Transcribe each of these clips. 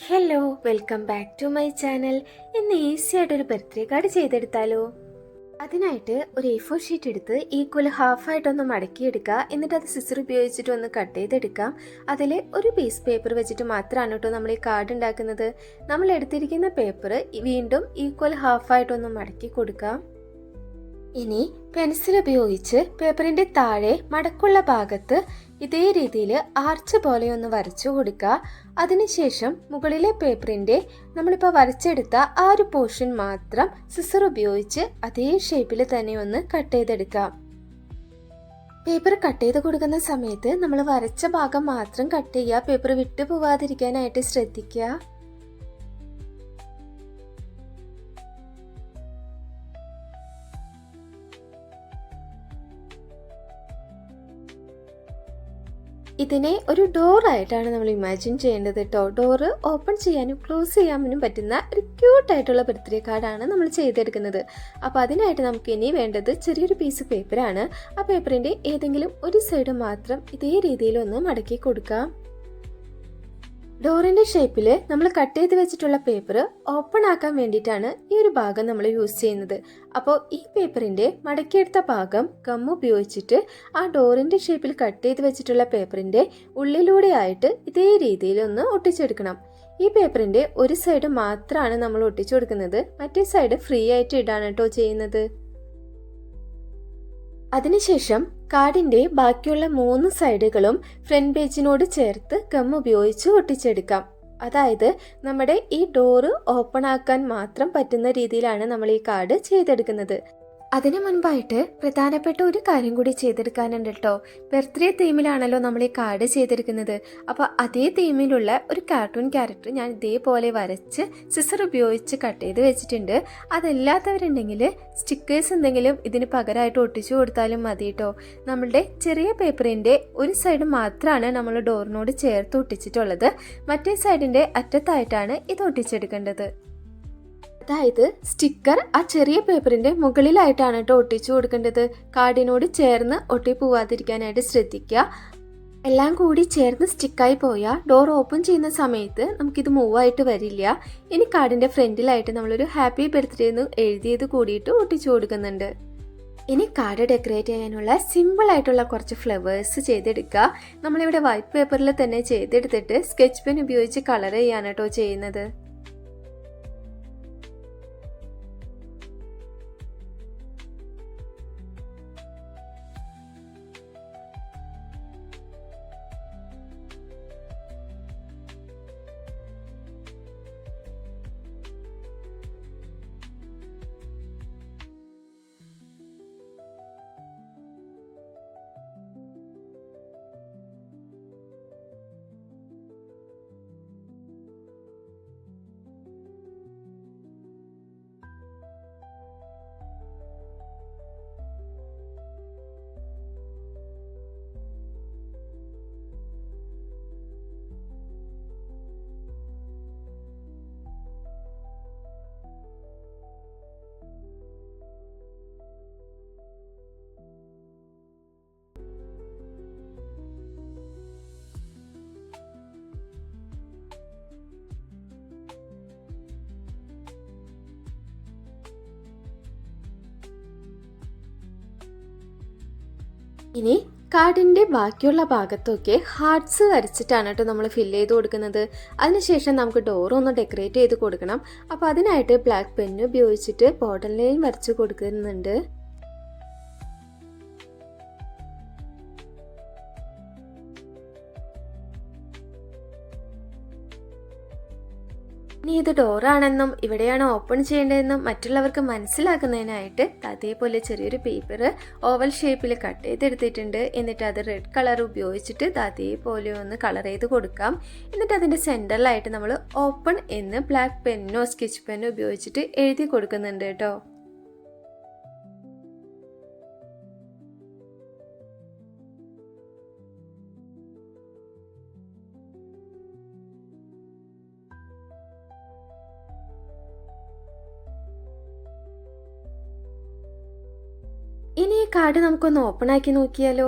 Hello, welcome back to my channel. ഇന്ന് easy ആയിട്ടൊരു birthday card ചെയ്തെടുത്താലോ? അതിനായിട്ട് ഒരു A4 ഷീറ്റ് എടുത്ത് ഈക്വൽ ഹാഫായിട്ടൊന്ന് മടക്കിയെടുക്കുക. എന്നിട്ട് അത് സിസർ ഉപയോഗിച്ചിട്ട് ഒന്ന് കട്ട് ചെയ്തെടുക്കാം. അതിൽ ഒരു പീസ് പേപ്പർ വെച്ചിട്ട് മാത്രമാണ് കേട്ടോ നമ്മൾ ഈ കാർഡ് ഉണ്ടാക്കുന്നത്. നമ്മൾ എടുത്തിരിക്കുന്ന പേപ്പർ വീണ്ടും ഈക്വൽ ഹാഫായിട്ടൊന്ന് മടക്കി കൊടുക്കാം. ഇനി പെൻസിൽ ഉപയോഗിച്ച് പേപ്പറിന്റെ താഴെ മടക്കുള്ള ഭാഗത്ത് ഇതേ രീതിയിൽ ആർച്ച് പോലെ ഒന്ന് വരച്ചു കൊടുക്കുക. അതിനുശേഷം മുകളിലെ പേപ്പറിന്റെ നമ്മളിപ്പോൾ വരച്ചെടുത്ത ആ ഒരു പോർഷൻ മാത്രം സിസർ ഉപയോഗിച്ച് അതേ ഷേപ്പിൽ തന്നെ ഒന്ന് കട്ട് ചെയ്തെടുക്കാം. പേപ്പർ കട്ട് ചെയ്ത് കൊടുക്കുന്ന സമയത്ത് നമ്മൾ വരച്ച ഭാഗം മാത്രം കട്ട് ചെയ്യുക. പേപ്പർ വിട്ടു പോവാതിരിക്കാനായിട്ട് ശ്രദ്ധിക്കുക. ഇതിനെ ഒരു ഡോർ ആയിട്ടാണ് നമ്മൾ ഇമാജിൻ ചെയ്യേണ്ടത് കേട്ടോ. ഡോറ് ഓപ്പൺ ചെയ്യാനും ക്ലോസ് ചെയ്യാനും പറ്റുന്ന ഒരു ക്യൂട്ടായിട്ടുള്ള ബർത്ത്ഡേ കാർഡാണ് നമ്മൾ ചെയ്തെടുക്കുന്നത്. അപ്പോൾ അതിനായിട്ട് നമുക്ക് ഇനി വേണ്ടത് ചെറിയൊരു പീസ് പേപ്പറാണ്. ആ പേപ്പറിൻ്റെ ഏതെങ്കിലും ഒരു സൈഡ് മാത്രം ഇതേ രീതിയിൽ ഒന്ന് മടക്കി കൊടുക്കാം. ഡോറിന്റെ ഷേപ്പിൽ നമ്മൾ കട്ട് ചെയ്ത് വെച്ചിട്ടുള്ള പേപ്പർ ഓപ്പൺ ആക്കാൻ വേണ്ടിയിട്ടാണ് ഈ ഒരു ഭാഗം നമ്മൾ യൂസ് ചെയ്യുന്നത്. അപ്പോൾ ഈ പേപ്പറിന്റെ മടക്കിയെടുത്ത ഭാഗം ഗം ഉപയോഗിച്ചിട്ട് ആ ഡോറിന്റെ ഷേപ്പിൽ കട്ട് ചെയ്ത് വെച്ചിട്ടുള്ള പേപ്പറിന്റെ ഉള്ളിലൂടെ ആയിട്ട് ഇതേ രീതിയിൽ ഒന്ന് ഒട്ടിച്ചെടുക്കണം. ഈ പേപ്പറിന്റെ ഒരു സൈഡ് മാത്രമാണ് നമ്മൾ ഒട്ടിച്ചു കൊടുക്കുന്നത്. മറ്റേ സൈഡ് ഫ്രീ ആയിട്ട് ഇടാണ് കേട്ടോ ചെയ്യുന്നത്. അതിനുശേഷം കാർഡിന്റെ ബാക്കിയുള്ള 3 സൈഡുകളും ഫ്രണ്ട് പേജിനോട് ചേർത്ത് ഗം ഉപയോഗിച്ച് ഒട്ടിച്ചെടുക്കാം. അതായത് നമ്മുടെ ഈ ഡോറ് ഓപ്പൺ ആക്കാൻ മാത്രം പറ്റുന്ന രീതിയിലാണ് നമ്മൾ ഈ കാർഡ് ചെയ്തെടുക്കുന്നത്. അതിനു മുൻപായിട്ട് പ്രധാനപ്പെട്ട ഒരു കാര്യം കൂടി ചെയ്തെടുക്കാനുണ്ട് കേട്ടോ. ബർത്ത്ഡേ തീമിലാണല്ലോ നമ്മൾ ഈ കാർഡ് ചെയ്തെടുക്കുന്നത്. അപ്പോൾ അതേ തീമിലുള്ള ഒരു കാർട്ടൂൺ ക്യാരക്ടർ ഞാൻ ഇതേപോലെ വരച്ച് സിസർ ഉപയോഗിച്ച് കട്ട് ചെയ്ത് വെച്ചിട്ടുണ്ട്. അതല്ലാത്തവരുണ്ടെങ്കിൽ സ്റ്റിക്കേഴ്സ് എന്തെങ്കിലും ഇതിന് പകരമായിട്ട് ഒട്ടിച്ചു കൊടുത്താലും മതി കേട്ടോ. നമ്മളുടെ ചെറിയ പേപ്പറിൻ്റെ ഒരു സൈഡ് മാത്രമാണ് നമ്മൾ ഡോറിനോട് ചേർത്ത് ഒട്ടിച്ചിട്ടുള്ളത്. മറ്റേ സൈഡിൻ്റെ അറ്റത്തായിട്ടാണ് ഇത് ഒട്ടിച്ചെടുക്കേണ്ടത്. അതായത് സ്റ്റിക്കർ ആ ചെറിയ പേപ്പറിന്റെ മുകളിലായിട്ടാണ് കേട്ടോ ഒട്ടിച്ചു കൊടുക്കേണ്ടത്. കാർഡിനോട് ചേർന്ന് ഒട്ടി പോവാതിരിക്കാനായിട്ട് ശ്രദ്ധിക്കുക. എല്ലാം കൂടി ചേർന്ന് സ്റ്റിക്കായി പോയാൽ ഡോർ ഓപ്പൺ ചെയ്യുന്ന സമയത്ത് നമുക്കിത് മൂവ് ആയിട്ട് വരില്ല. ഇനി കാർഡിന്റെ ഫ്രണ്ടിലായിട്ട് നമ്മളൊരു ഹാപ്പി ബർത്ത്ഡേ എന്ന് എഴുതിയത് കൂടിയിട്ട് ഒട്ടിച്ചു കൊടുക്കുന്നുണ്ട്. ഇനി കാർഡ് ഡെക്കറേറ്റ് ചെയ്യാനുള്ള സിമ്പിൾ ആയിട്ടുള്ള കുറച്ച് ഫ്ലവേഴ്സ് ചെയ്തെടുക്കുക. നമ്മളിവിടെ വൈറ്റ് പേപ്പറിൽ തന്നെ ചെയ്തെടുത്തിട്ട് സ്കെച്ച് പെൻ ഉപയോഗിച്ച് കളർ ചെയ്യാണ് കേട്ടോ ചെയ്യുന്നത്. ഇനി കാർഡിൻ്റെ ബാക്കിയുള്ള ഭാഗത്തൊക്കെ ഹാർട്ട്സ് വരച്ചിട്ടാണ് കേട്ടോ നമ്മൾ ഫില്ല് ചെയ്ത് കൊടുക്കുന്നത്. അതിനുശേഷം നമുക്ക് ഡോർ ഒന്ന് ഡെക്കറേറ്റ് ചെയ്ത് കൊടുക്കണം. അപ്പോൾ അതിനായിട്ട് ബ്ലാക്ക് പെന്ന് ഉപയോഗിച്ചിട്ട് ബോർഡർ ലൈൻ വരച്ച് കൊടുക്കുന്നുണ്ട്. ഇനി ഇത് ഡോറാണെന്നും ഇവിടെയാണ് ഓപ്പൺ ചെയ്യേണ്ടതെന്നും മറ്റുള്ളവർക്ക് മനസ്സിലാക്കുന്നതിനായിട്ട് അതേപോലെ ചെറിയൊരു പേപ്പർ ഓവൽ ഷേപ്പിൽ കട്ട് ചെയ്തെടുത്തിട്ടുണ്ട്. എന്നിട്ട് അത് റെഡ് കളർ ഉപയോഗിച്ചിട്ട് അതേപോലെ ഒന്ന് കളർ ചെയ്ത് കൊടുക്കാം. എന്നിട്ട് അതിൻ്റെ സെൻറ്ററിലായിട്ട് നമ്മൾ ഓപ്പൺ എന്ന് ബ്ലാക്ക് പെന്നോ സ്കെച്ച് പെന്നോ ഉപയോഗിച്ചിട്ട് എഴുതി കൊടുക്കുന്നുണ്ട് കേട്ടോ. ഇനി ഈ കാർഡ് നമുക്കൊന്ന് ഓപ്പൺ ആക്കി നോക്കിയാലോ?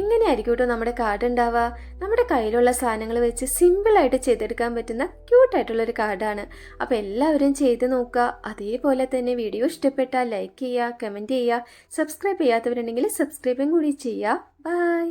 ഇങ്ങനെയായിരിക്കും കേട്ടോ നമ്മുടെ കാർഡ് ഉണ്ടാവുക. നമ്മുടെ നമ്മുടെ കയ്യിലുള്ള സാധനങ്ങൾ വെച്ച് സിമ്പിളായിട്ട് ചെയ്തെടുക്കാൻ പറ്റുന്ന ക്യൂട്ടായിട്ടുള്ളൊരു കാർഡാണ്. അപ്പോൾ എല്ലാവരും ചെയ്ത് നോക്കുക. അതേപോലെ തന്നെ വീഡിയോ ഇഷ്ടപ്പെട്ടാൽ ലൈക്ക് ചെയ്യുക, കമൻറ്റ് ചെയ്യുക, സബ്സ്ക്രൈബ് ചെയ്യാത്തവരുണ്ടെങ്കിൽ സബ്സ്ക്രൈബും കൂടി ചെയ്യുക. ബൈ.